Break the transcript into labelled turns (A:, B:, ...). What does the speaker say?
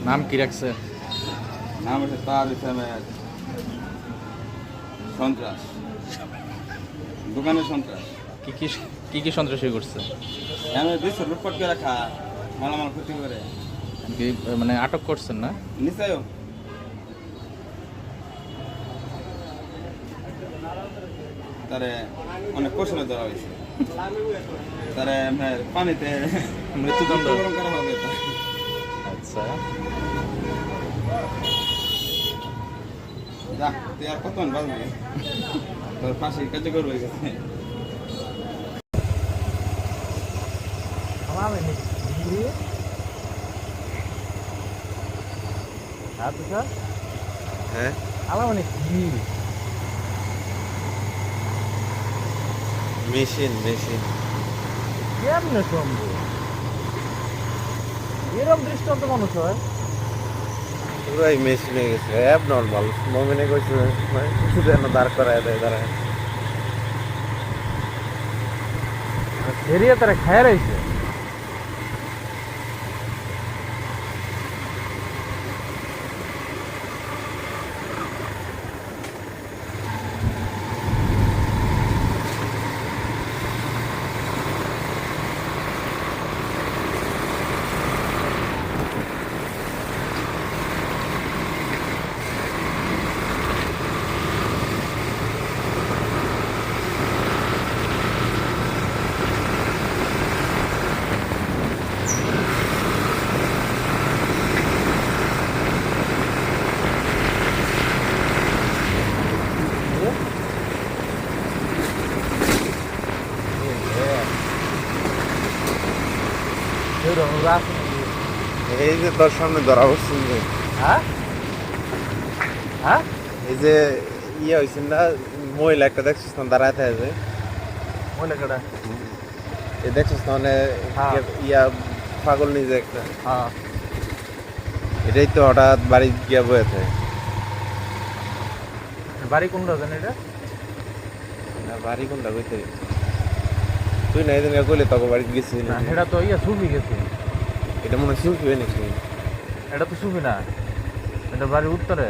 A: নাম কি রাখছে?
B: নাম হচ্ছে তার ইসলামের সন্ত্রাস, দোকানের সন্ত্রাস।
A: কি কি কি কি সন্ত্রাসী করছে?
B: আমি বিশ্ব লুটপাট করে রাখা, মালামাল ক্ষতি করে
A: কি মানে আটক করছেন না?
B: নিশ্চয় তারে অনেক কৌশলে ধরা হয়েছে। তারে পানিতে
A: মৃত্যুদণ্ড।
B: মৃত্যুবরণ করা হবে।
A: আচ্ছা,
B: যা তুই আর কত বাজবে, তোর ফাঁসি কার্যকর হয়ে গেছে।
C: হ্যাঁ মেশিন মেশিন
D: কেমনে সম্ভব এরকম দৃষ্টান্ত মানুষ হয়?
C: পুরাই মেশিন হয়ে গেছে, অ্যাব নর্মাল। মমিনে কইছে কিছু যেন দাঁড় করায় দেয়, দাঁড়ায়
D: ফেরিয়ে তারা খায় রয়েছে।
C: এই যে তোর সামনে ধরা পড়ছেন যে,
D: হ্যাঁ হ্যাঁ
C: এই যে ইয়ে হয়েছেন না, মহিলা একটা দেখছিস না দাঁড়ায় থাকে যে,
D: মনে কটা
C: এই দেখছিস না মানে
D: হ্যাঁ।
C: ইয়া পাগল নিজে একটা,
D: হ্যাঁ
C: এটাই তো হঠাৎ বাড়ি গিয়া বয়ে থাকে।
D: বাড়ি কোনটা জানি এটা?
C: না বাড়ি কোনটা কইতে তুই না এদিন কইলে তোকে বাড়ি গেছিস
D: না এটা তো ইয়া সুফি গেছে।
C: এটা মনে হয় শিল্পী হয় নাকি?
D: এটা তো সুফি না, এটা বাড়ির উত্তরে।